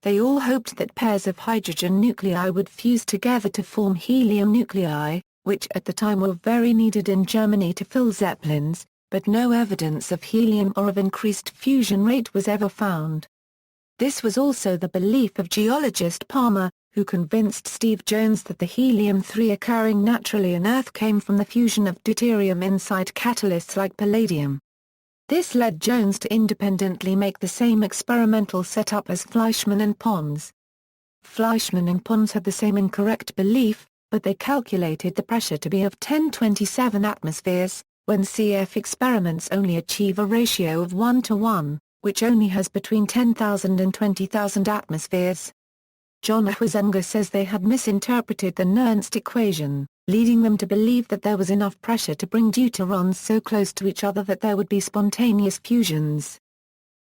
They all hoped that pairs of hydrogen nuclei would fuse together to form helium nuclei, which at the time were very needed in Germany to fill Zeppelins, but no evidence of helium or of increased fusion rate was ever found. This was also the belief of geologist Palmer, who convinced Steve Jones that the helium-3 occurring naturally in Earth came from the fusion of deuterium inside catalysts like palladium. This led Jones to independently make the same experimental setup as Fleischmann and Pons. Fleischmann and Pons had the same incorrect belief, but they calculated the pressure to be of 1027 atmospheres, when CF experiments only achieve a ratio of 1:1, which only has between 10,000 and 20,000 atmospheres. John Huizenga says they had misinterpreted the Nernst equation, leading them to believe that there was enough pressure to bring deuterons so close to each other that there would be spontaneous fusions.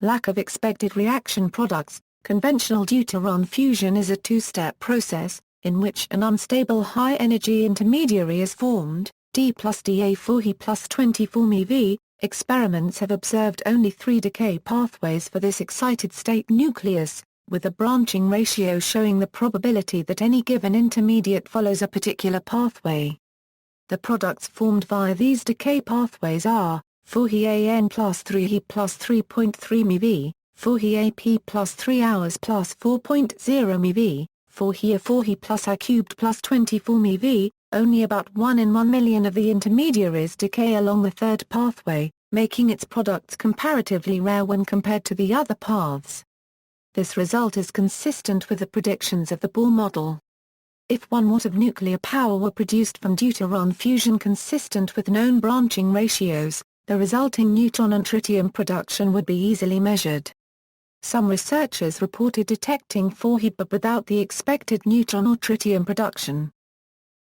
Lack of expected reaction products. Conventional deuteron fusion is a two-step process, in which an unstable high-energy intermediary is formed, D plus Da4He plus 24 MeV. Experiments have observed only 3 decay pathways for this excited state nucleus, with a branching ratio showing the probability that any given intermediate follows a particular pathway. The products formed via these decay pathways are 4He plus 3He plus 3.3 MeV, 4He plus 3 hours plus 4.0 MeV, 4He plus I cubed plus 24 MeV. Only about 1 in 1 million of the intermediaries decay along the third pathway, making its products comparatively rare when compared to the other paths. This result is consistent with the predictions of the Bohr model. If 1 watt of nuclear power were produced from deuteron fusion consistent with known branching ratios, the resulting neutron and tritium production would be easily measured. Some researchers reported detecting 4He but without the expected neutron or tritium production.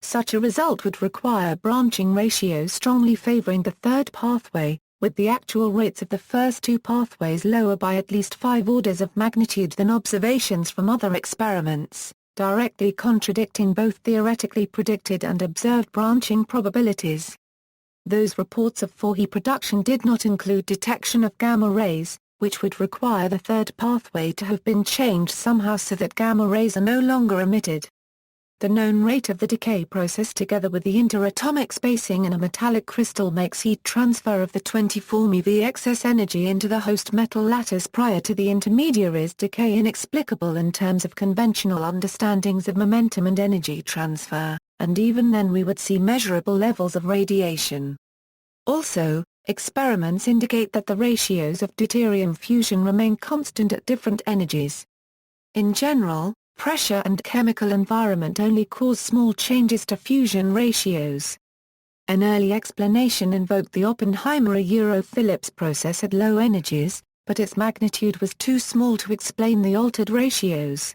Such a result would require branching ratios strongly favoring the third pathway, with the actual rates of the first 2 pathways lower by at least 5 orders of magnitude than observations from other experiments, directly contradicting both theoretically predicted and observed branching probabilities. Those reports of 4He production did not include detection of gamma rays, which would require the third pathway to have been changed somehow so that gamma rays are no longer emitted. The known rate of the decay process together with the interatomic spacing in a metallic crystal makes heat transfer of the 24 MeV excess energy into the host metal lattice prior to the intermediary's decay inexplicable in terms of conventional understandings of momentum and energy transfer, and even then we would see measurable levels of radiation. Also, experiments indicate that the ratios of deuterium fusion remain constant at different energies. In general, pressure and chemical environment only cause small changes to fusion ratios. An early explanation invoked the Oppenheimer-Phillips process at low energies, but its magnitude was too small to explain the altered ratios.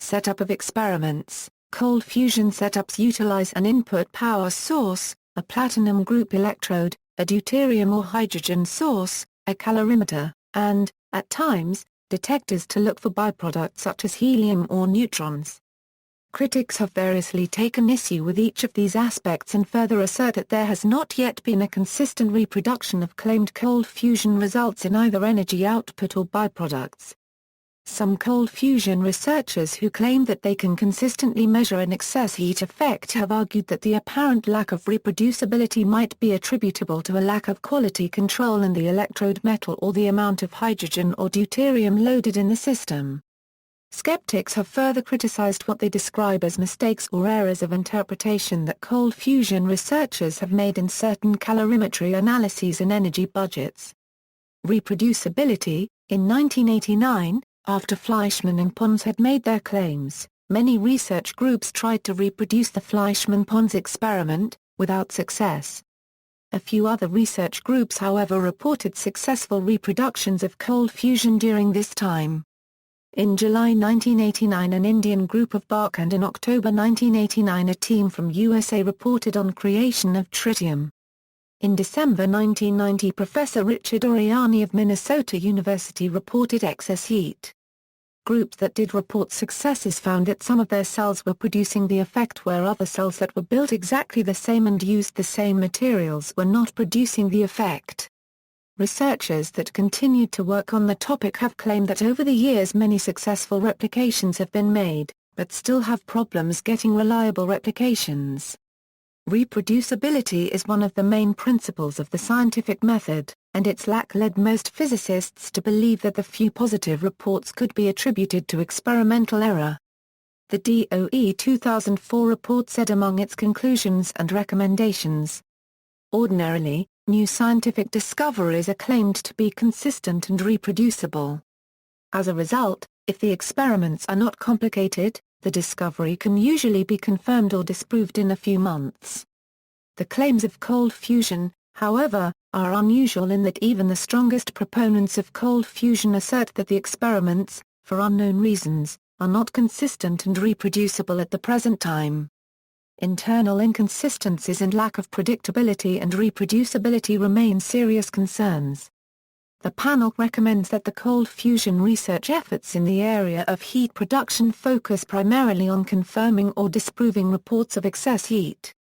Setup of experiments. Cold fusion setups utilize an input power source, a platinum group electrode, a deuterium or hydrogen source, a calorimeter, and, at times, detectors to look for byproducts such as helium or neutrons. Critics have variously taken issue with each of these aspects and further assert that there has not yet been a consistent reproduction of claimed cold fusion results in either energy output or byproducts. Some cold fusion researchers who claim that they can consistently measure an excess heat effect have argued that the apparent lack of reproducibility might be attributable to a lack of quality control in the electrode metal or the amount of hydrogen or deuterium loaded in the system. Skeptics have further criticized what they describe as mistakes or errors of interpretation that cold fusion researchers have made in certain calorimetry analyses and energy budgets. Reproducibility. In 1989, after Fleischmann and Pons had made their claims, many research groups tried to reproduce the Fleischmann-Pons experiment, without success. A few other research groups however reported successful reproductions of cold fusion during this time. In July 1989 an Indian group of Bach and in October 1989 a team from USA reported on creation of tritium. In December 1990 Professor Richard Oriani of Minnesota University reported excess heat. Groups that did report successes found that some of their cells were producing the effect where other cells that were built exactly the same and used the same materials were not producing the effect. Researchers that continued to work on the topic have claimed that over the years many successful replications have been made, but still have problems getting reliable replications. Reproducibility is one of the main principles of the scientific method, and its lack led most physicists to believe that the few positive reports could be attributed to experimental error. The DOE 2004 report said among its conclusions and recommendations, ordinarily, new scientific discoveries are claimed to be consistent and reproducible. As a result, if the experiments are not complicated, the discovery can usually be confirmed or disproved in a few months. The claims of cold fusion, however, are unusual in that even the strongest proponents of cold fusion assert that the experiments, for unknown reasons, are not consistent and reproducible at the present time. Internal inconsistencies and lack of predictability and reproducibility remain serious concerns. The panel recommends that the cold fusion research efforts in the area of heat production focus primarily on confirming or disproving reports of excess heat.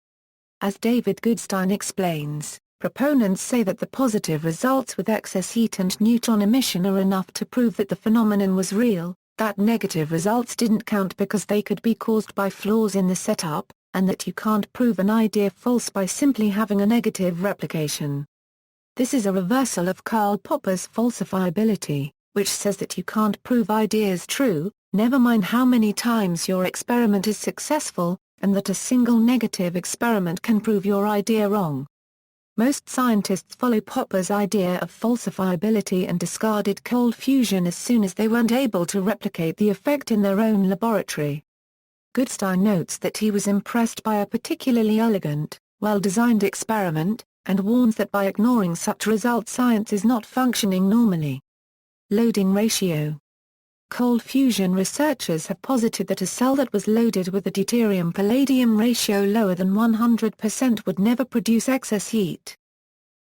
As David Goodstein explains, proponents say that the positive results with excess heat and neutron emission are enough to prove that the phenomenon was real, that negative results didn't count because they could be caused by flaws in the setup, and that you can't prove an idea false by simply having a negative replication. This is a reversal of Karl Popper's falsifiability, which says that you can't prove ideas true, never mind how many times your experiment is successful, and that a single negative experiment can prove your idea wrong. Most scientists follow Popper's idea of falsifiability and discarded cold fusion as soon as they weren't able to replicate the effect in their own laboratory. Goodstein notes that he was impressed by a particularly elegant, well-designed experiment, and warns that by ignoring such results science is not functioning normally. Loading ratio. Cold fusion researchers have posited that a cell that was loaded with a deuterium-palladium ratio lower than 100% would never produce excess heat.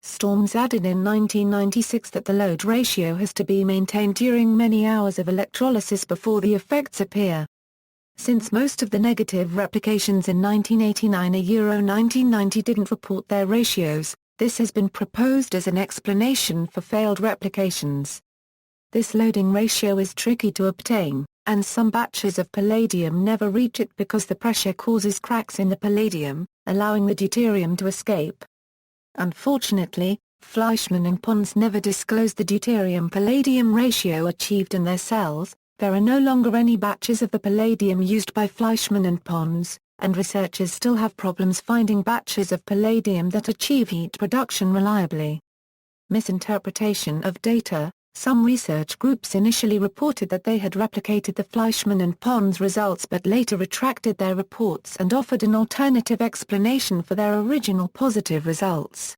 Storms added in 1996 that the load ratio has to be maintained during many hours of electrolysis before the effects appear. Since most of the negative replications in 1989–1990 didn't report their ratios, this has been proposed as an explanation for failed replications. This loading ratio is tricky to obtain, and some batches of palladium never reach it because the pressure causes cracks in the palladium, allowing the deuterium to escape. Unfortunately, Fleischmann and Pons never disclosed the deuterium-palladium ratio achieved in their cells. There are no longer any batches of the palladium used by Fleischmann and Pons, and researchers still have problems finding batches of palladium that achieve heat production reliably. Misinterpretation of data. Some research groups initially reported that they had replicated the Fleischmann and Pons results but later retracted their reports and offered an alternative explanation for their original positive results.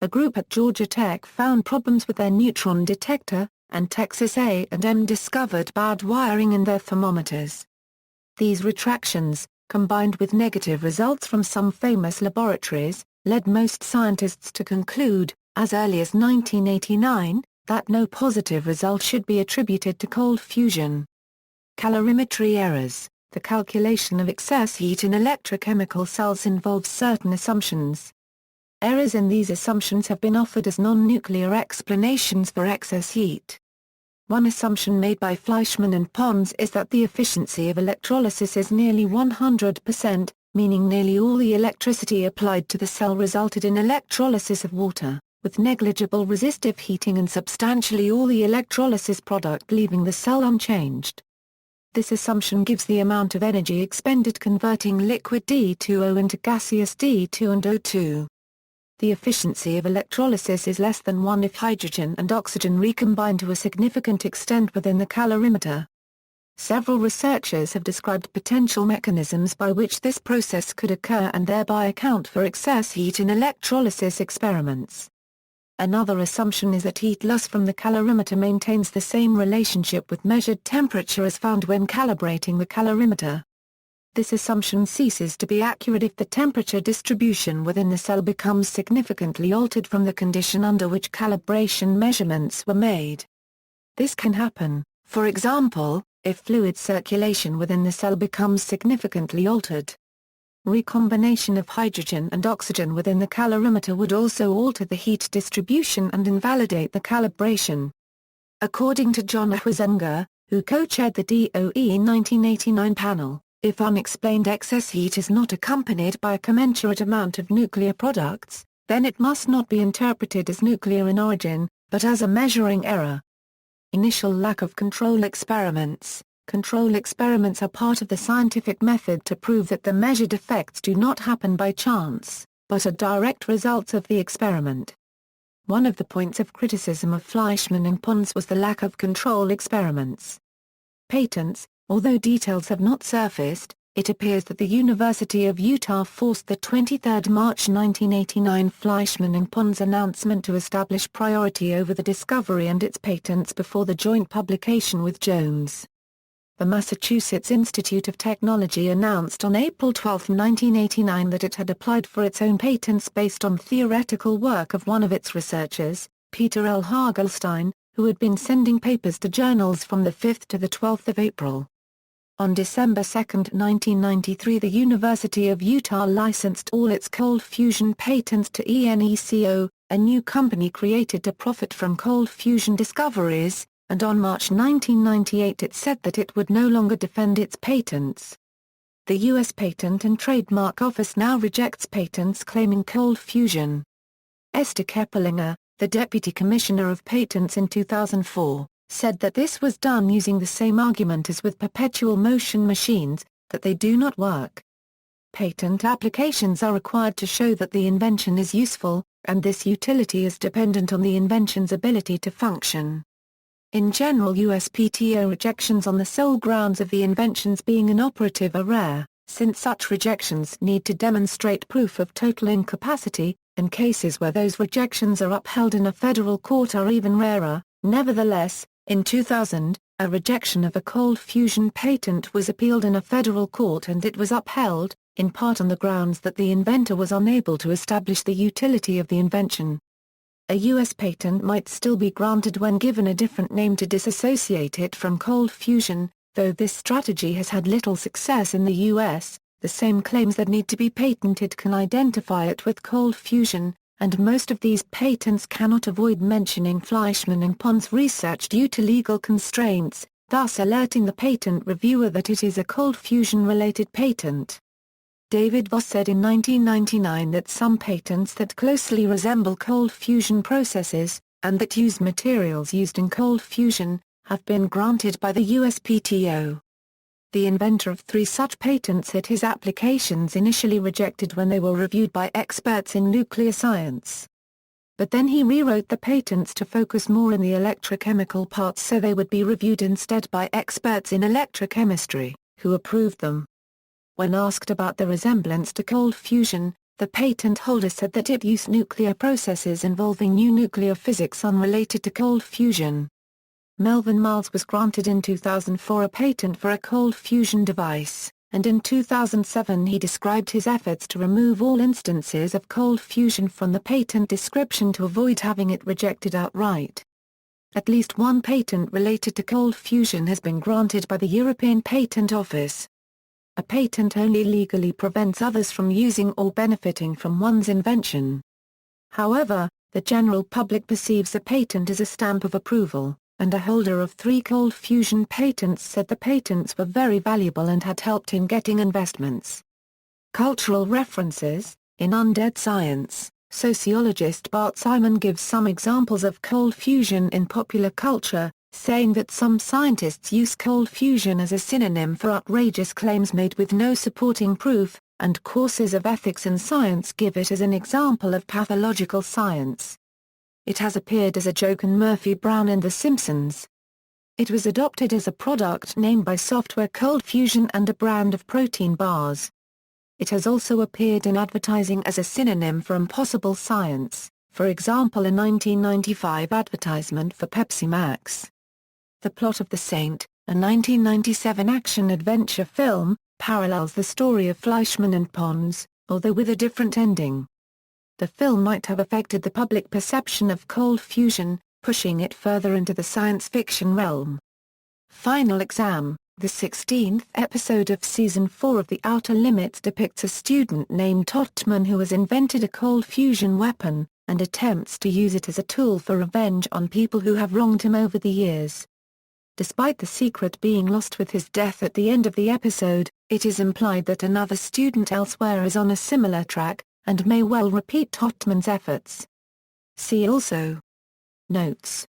A group at Georgia Tech found problems with their neutron detector, and Texas A&M discovered bad wiring in their thermometers. These retractions, combined with negative results from some famous laboratories, led most scientists to conclude, as early as 1989, that no positive result should be attributed to cold fusion. Calorimetry errors. The calculation of excess heat in electrochemical cells involves certain assumptions. Errors in these assumptions have been offered as non-nuclear explanations for excess heat. One assumption made by Fleischmann and Pons is that the efficiency of electrolysis is nearly 100%, meaning nearly all the electricity applied to the cell resulted in electrolysis of water, with negligible resistive heating and substantially all the electrolysis product leaving the cell unchanged. This assumption gives the amount of energy expended converting liquid D2O into gaseous D2 and O2. The efficiency of electrolysis is less than 1 if hydrogen and oxygen recombine to a significant extent within the calorimeter. Several researchers have described potential mechanisms by which this process could occur and thereby account for excess heat in electrolysis experiments. Another assumption is that heat loss from the calorimeter maintains the same relationship with measured temperature as found when calibrating the calorimeter. This assumption ceases to be accurate if the temperature distribution within the cell becomes significantly altered from the condition under which calibration measurements were made. This can happen, for example, if fluid circulation within the cell becomes significantly altered. Recombination of hydrogen and oxygen within the calorimeter would also alter the heat distribution and invalidate the calibration. According to John Huizenga, who co-chaired the DOE 1989 panel, if unexplained excess heat is not accompanied by a commensurate amount of nuclear products, then it must not be interpreted as nuclear in origin, but as a measuring error. Initial lack of control experiments. Control experiments are part of the scientific method to prove that the measured effects do not happen by chance, but are direct results of the experiment. One of the points of criticism of Fleischmann and Pons was the lack of control experiments. Patents. Although details have not surfaced, it appears that the University of Utah forced the 23 March 1989 Fleischmann and Pons announcement to establish priority over the discovery and its patents before the joint publication with Jones. The Massachusetts Institute of Technology announced on April 12, 1989 that it had applied for its own patents based on theoretical work of one of its researchers, Peter L. Hagelstein, who had been sending papers to journals from the 5th to the 12th of April. On December 2, 1993 the University of Utah licensed all its cold fusion patents to ENECO, a new company created to profit from cold fusion discoveries, and on March 1998 it said that it would no longer defend its patents. The U.S. Patent and Trademark Office now rejects patents claiming cold fusion. Esther Keppelinger, the Deputy Commissioner of Patents in 2004, said that this was done using the same argument as with perpetual motion machines, that they do not work. Patent applications are required to show that the invention is useful, and this utility is dependent on the invention's ability to function. In general, USPTO rejections on the sole grounds of the invention's being inoperative are rare, since such rejections need to demonstrate proof of total incapacity, and cases where those rejections are upheld in a federal court are even rarer. Nevertheless, in 2000, a rejection of a cold fusion patent was appealed in a federal court and it was upheld, in part on the grounds that the inventor was unable to establish the utility of the invention. A U.S. patent might still be granted when given a different name to disassociate it from cold fusion, though this strategy has had little success in the U.S. The same claims that need to be patented can identify it with cold fusion, and most of these patents cannot avoid mentioning Fleischmann and Pons research due to legal constraints, thus alerting the patent reviewer that it is a cold fusion-related patent. David Voss said in 1999 that some patents that closely resemble cold fusion processes, and that use materials used in cold fusion, have been granted by the USPTO. The inventor of 3 such patents had his applications initially rejected when they were reviewed by experts in nuclear science. But then he rewrote the patents to focus more in the electrochemical parts so they would be reviewed instead by experts in electrochemistry, who approved them. When asked about the resemblance to cold fusion, the patent holder said that it used nuclear processes involving new nuclear physics unrelated to cold fusion. Melvin Miles was granted in 2004 a patent for a cold fusion device, and in 2007 he described his efforts to remove all instances of cold fusion from the patent description to avoid having it rejected outright. At least one patent related to cold fusion has been granted by the European Patent Office. A patent only legally prevents others from using or benefiting from one's invention. However, the general public perceives a patent as a stamp of approval, and a holder of 3 cold fusion patents said the patents were very valuable and had helped him getting investments. Cultural references. In Undead Science, sociologist Bart Simon gives some examples of cold fusion in popular culture, saying that some scientists use cold fusion as a synonym for outrageous claims made with no supporting proof, and courses of ethics and science give it as an example of pathological science. It has appeared as a joke in Murphy Brown and The Simpsons. It was adopted as a product name by Software Cold Fusion and a brand of protein bars. It has also appeared in advertising as a synonym for impossible science, for example a 1995 advertisement for Pepsi Max. The plot of The Saint, a 1997 action-adventure film, parallels the story of Fleischmann and Pons, although with a different ending. The film might have affected the public perception of cold fusion, pushing it further into the science fiction realm. Final exam. The 16th episode of Season 4 of The Outer Limits depicts a student named Totman who has invented a cold fusion weapon, and attempts to use it as a tool for revenge on people who have wronged him over the years. Despite the secret being lost with his death at the end of the episode, it is implied that another student elsewhere is on a similar track, and may well repeat Totman's efforts. See also: Notes.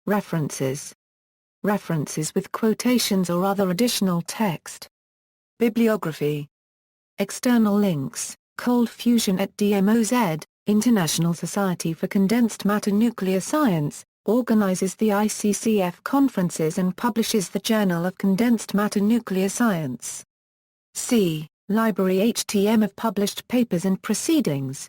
References. References with quotations or other additional text. Bibliography. External links: Cold Fusion at DMOZ, International Society for Condensed Matter Nuclear Science, organizes the ICCF conferences and publishes the Journal of Condensed Matter Nuclear Science. C. Library HTM of published papers and proceedings.